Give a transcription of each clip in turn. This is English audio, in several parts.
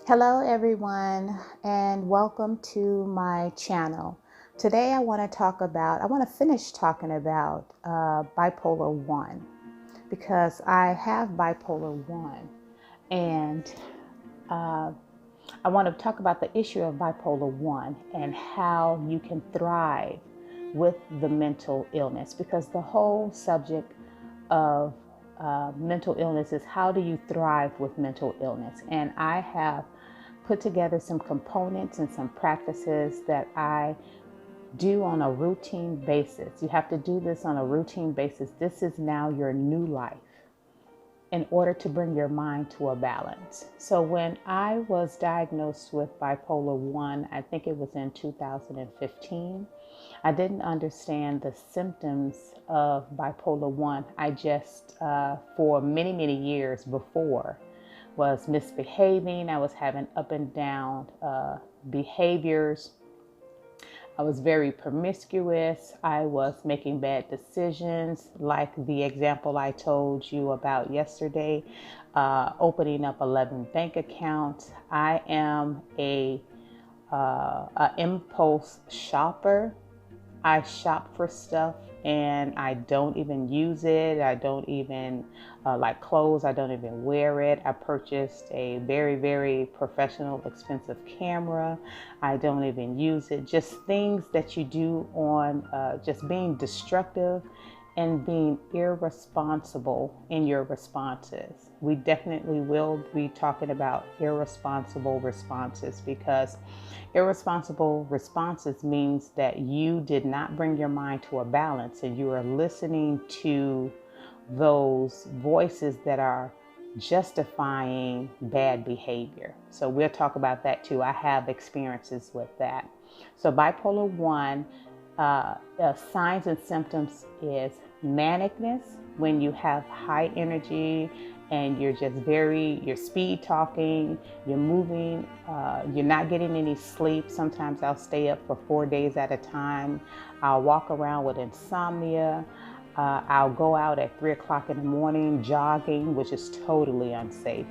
Hello, everyone, and welcome to my channel. Today, I want to finish talking about bipolar 1 because I have bipolar 1, and uh, I want to talk about the issue of bipolar 1 and how you can thrive with the mental illness, because the whole subject of mental illness is how do you thrive with mental illness. And I have put together some components and some practices that I do on a routine basis. You have to do this on a routine basis. This is now your new life in order to bring your mind to a balance. So when I was diagnosed with bipolar 1, I think it was in 2015, I didn't understand the symptoms of bipolar 1. I just, for many, many years before, was misbehaving. I was having up and down behaviors. I was very promiscuous. I was making bad decisions, like the example I told you about yesterday, opening up 11 bank accounts. I am a impulse shopper. I shop for stuff and I don't even use it. I don't even like clothes. I don't even wear it. I purchased a very, very professional, expensive camera. I don't even use it. Just things that you do on just being destructive and being irresponsible in your responses. We definitely will be talking about irresponsible responses, because irresponsible responses means that you did not bring your mind to a balance and you are listening to those voices that are justifying bad behavior. So we'll talk about that too. I have experiences with that. So bipolar 1, signs and symptoms is manicness, when you have high energy and you're just you're speed talking, you're moving, you're not getting any sleep. Sometimes I'll stay up for 4 days at a time. I'll walk around with insomnia. I'll go out at 3 o'clock in the morning jogging, which is totally unsafe.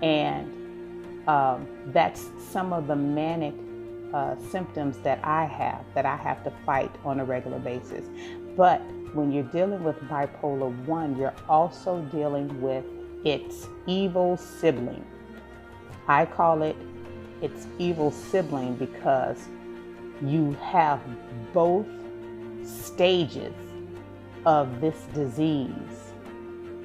And that's some of the manic symptoms that I have to fight on a regular basis. But when you're dealing with bipolar 1, you're also dealing with its evil sibling. I call it its evil sibling because you have both stages of this disease.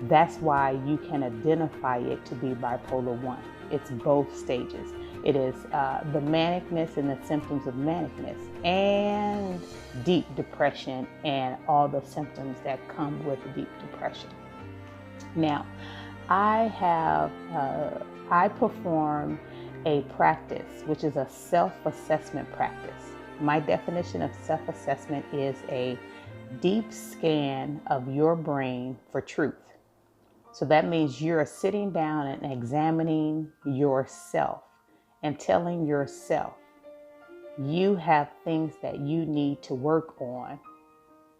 That's why you can identify it to be bipolar 1. It's both stages. It is the manicness and the symptoms of manicness, and deep depression and all the symptoms that come with deep depression. Now, I perform a practice, which is a self-assessment practice. My definition of self-assessment is a deep scan of your brain for truth. So that means you're sitting down and examining yourself and telling yourself you have things that you need to work on,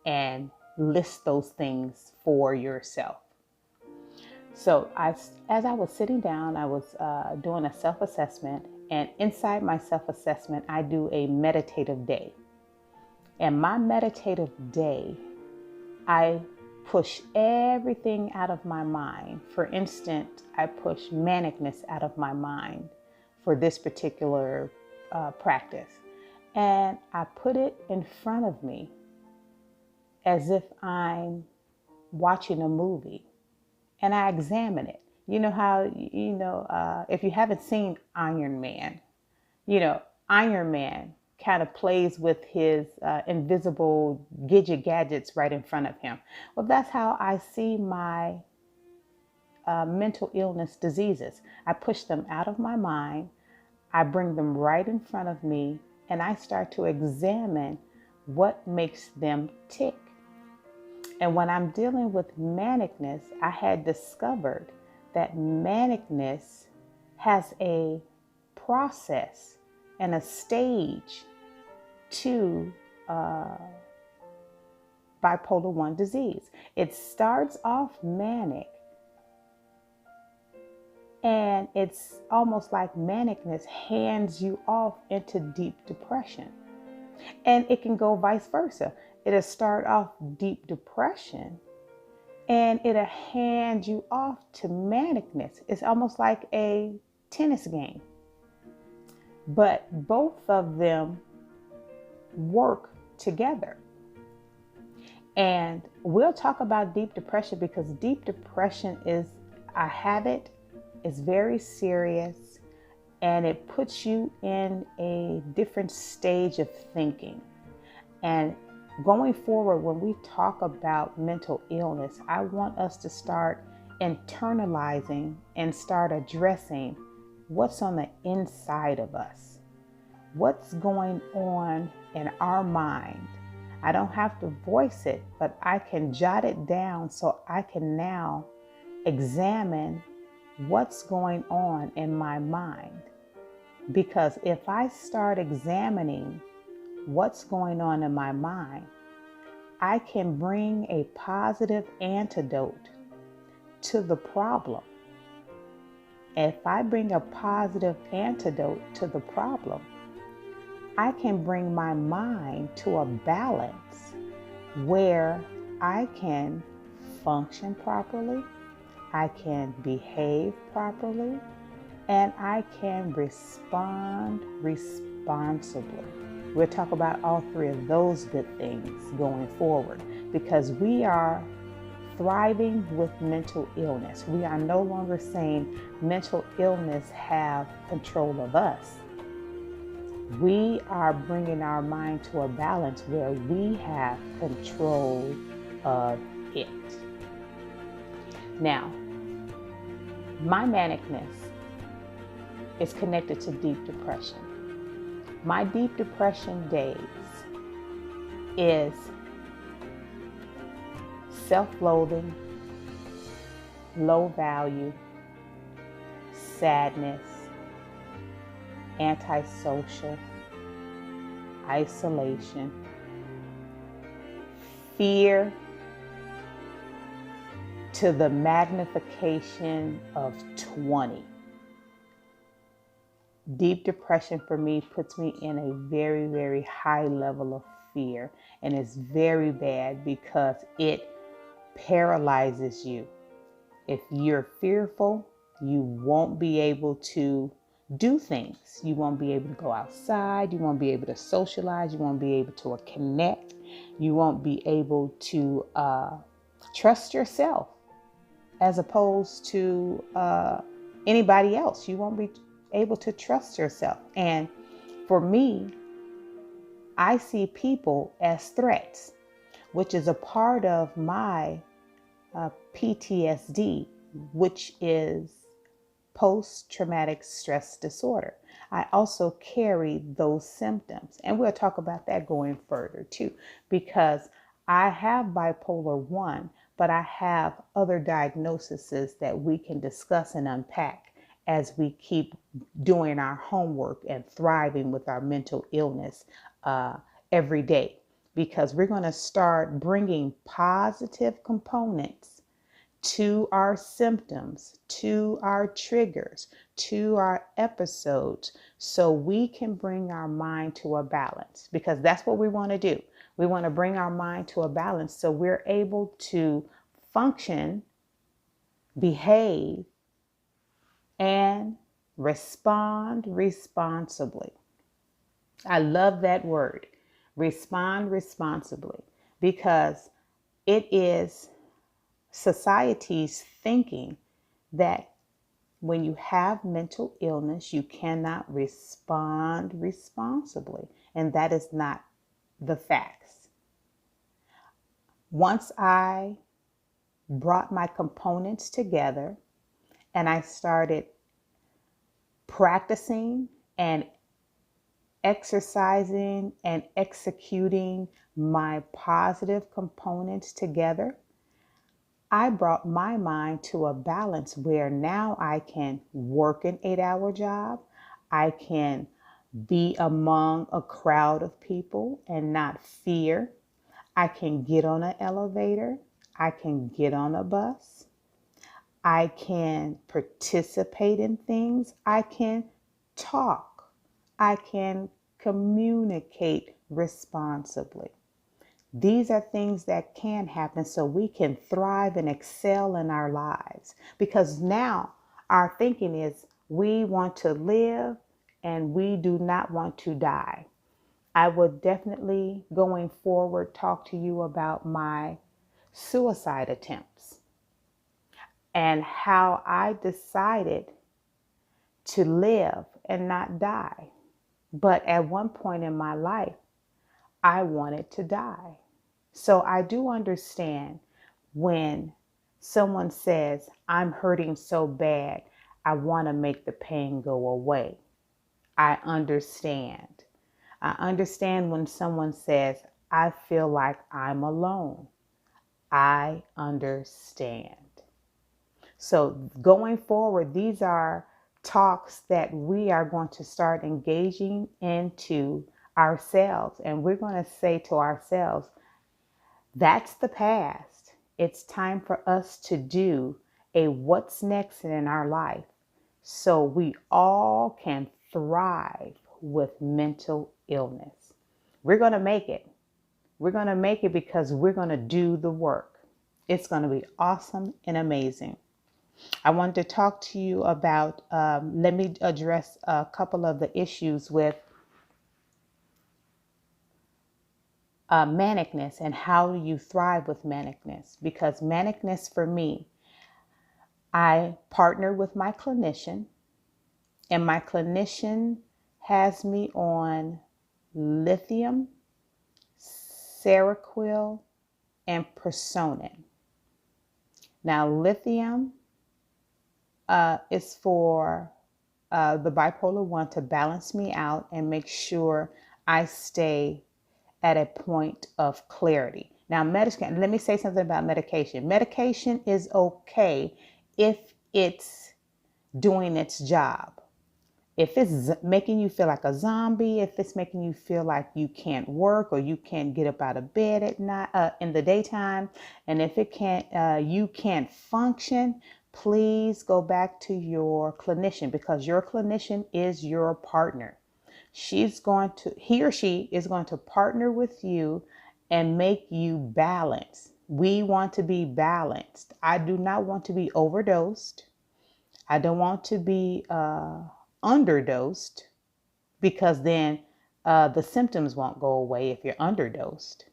and list those things for yourself. So as I was sitting down, I was doing a self-assessment, and inside my self-assessment, I do a meditative day. And my meditative day, I push everything out of my mind. For instance, I push manicness out of my mind for this particular practice. And I put it in front of me as if I'm watching a movie, and I examine it. You know how, if you haven't seen Iron Man, Iron Man kind of plays with his invisible gadgets right in front of him. Well, that's how I see my mental illness diseases. I push them out of my mind, I bring them right in front of me, and I start to examine what makes them tick. And when I'm dealing with manicness, I had discovered that manicness has a process and a stage to bipolar 1 disease. It starts off manic, And it's almost like manicness hands you off into deep depression. And it can go vice versa. It'll start off deep depression and it'll hand you off to manicness. It's almost like a tennis game. But both of them work together. And we'll talk about deep depression because deep depression is a habit, it's very serious, and it puts you in a different stage of thinking. And going forward, when we talk about mental illness, I want us to start internalizing and start addressing what's on the inside of us. What's going on in our mind? I don't have to voice it, but I can jot it down so I can now examine what's going on in my mind. Because if I start examining what's going on in my mind, I can bring a positive antidote to the problem. If I bring a positive antidote to the problem, I can bring my mind to a balance where I can function properly, I can behave properly, and I can respond responsibly. We'll talk about all three of those good things going forward because we are thriving with mental illness. We are no longer saying mental illness have control of us. We are bringing our mind to a balance where we have control of it. Now, my manicness is connected to deep depression. My deep depression days is self-loathing, low value, sadness, antisocial, isolation, fear to the magnification of 20. Deep depression for me puts me in a very, very high level of fear, and it's very bad because it paralyzes you. If you're fearful, you won't be able to do things. You won't be able to go outside. You won't be able to socialize. You won't be able to connect. You won't be able to trust yourself as opposed to anybody else. You won't be able to trust yourself. And for me, I see people as threats, which is a part of my PTSD, which is post-traumatic stress disorder. I also carry those symptoms, and we'll talk about that going further too, because I have bipolar 1, but I have other diagnoses that we can discuss and unpack as we keep doing our homework and thriving with our mental illness every day, because we're going to start bringing positive components to our symptoms, to our triggers, to our episodes, so we can bring our mind to a balance, because that's what we want to do. We want to bring our mind to a balance so we're able to function, behave, and respond responsibly. I love that word, respond responsibly, because it is society's thinking that when you have mental illness, you cannot respond responsibly. And that is not the facts. Once I brought my components together and I started practicing and exercising and executing my positive components together, I brought my mind to a balance where now I can work an 8-hour job. I can be among a crowd of people and not fear. I can get on an elevator. I can get on a bus. I can participate in things. I can talk. I can communicate responsibly. These are things that can happen so we can thrive and excel in our lives. Because now our thinking is we want to live and we do not want to die. I would definitely, going forward, talk to you about my suicide attempts and how I decided to live and not die. But at one point in my life, I wanted to die. So I do understand when someone says, I'm hurting so bad, I want to make the pain go away. I understand. I understand when someone says, I feel like I'm alone. I understand. So going forward, these are talks that we are going to start engaging into ourselves. And we're going to say to ourselves, that's the past. It's time for us to do a what's next in our life so we all can thrive with mental illness. We're going to make it. We're going to make it because we're going to do the work. It's going to be awesome and amazing. I wanted to talk to you about, let me address a couple of the issues with manicness and how you thrive with manicness. Because manicness for me, I partner with my clinician, and my clinician has me on lithium, Seroquel, and Personin. Now, lithium is for the bipolar 1 to balance me out and make sure I stay at a point of clarity. Now, let me say something about medication. Medication is okay if it's doing its job. If it's making you feel like a zombie, if it's making you feel like you can't work or you can't get up out of bed at night, in the daytime, and if it can't, you can't function, please go back to your clinician, because your clinician is your partner. He or she is going to partner with you and make you balance. We want to be balanced. I do not want to be overdosed. I don't want to be underdosed, because then the symptoms won't go away if you're underdosed.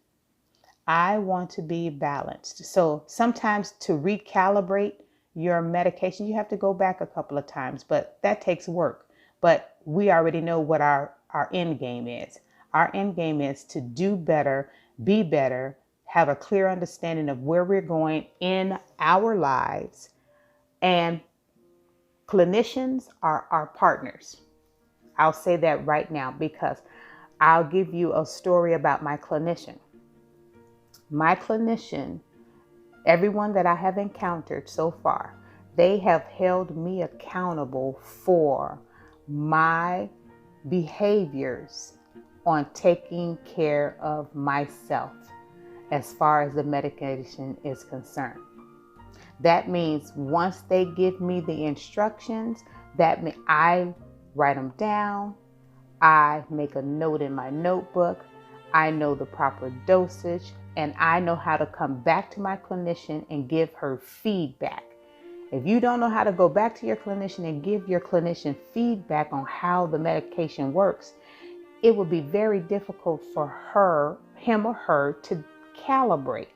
I want to be balanced. So sometimes to recalibrate your medication, you have to go back a couple of times, but that takes work. But we already know what our end game is. Our end game is to do better, be better, have a clear understanding of where we're going in our lives. And clinicians are our partners. I'll say that right now, because I'll give you a story about my clinician. My clinician, everyone that I have encountered so far, they have held me accountable for my behaviors on taking care of myself as far as the medication is concerned. That means once they give me the instructions, that means I write them down. I make a note in my notebook. I know the proper dosage, and I know how to come back to my clinician and give her feedback. If you don't know how to go back to your clinician and give your clinician feedback on how the medication works, it would be very difficult for him or her to calibrate.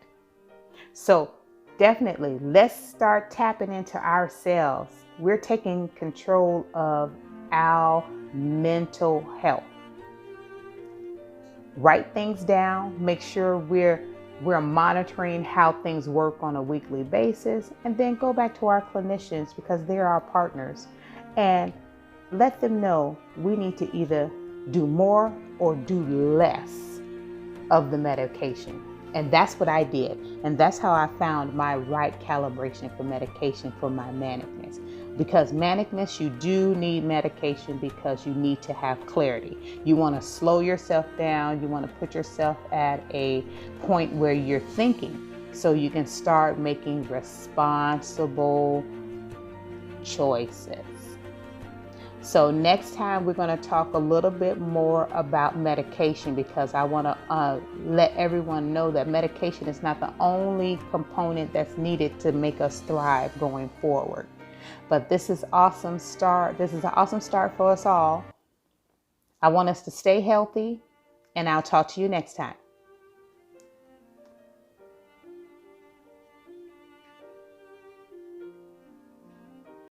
So definitely, let's start tapping into ourselves. We're taking control of our mental health. Write things down. Make sure we're monitoring how things work on a weekly basis, and then go back to our clinicians, because they're our partners, and let them know we need to either do more or do less of the medication. And that's what I did. And that's how I found my right calibration for medication for my manicness. Because manicness, you do need medication because you need to have clarity. You want to slow yourself down. You want to put yourself at a point where you're thinking, so you can start making responsible choices. So next time we're going to talk a little bit more about medication, because I want to let everyone know that medication is not the only component that's needed to make us thrive going forward. But this is awesome start. This is an awesome start for us all. I want us to stay healthy, and I'll talk to you next time.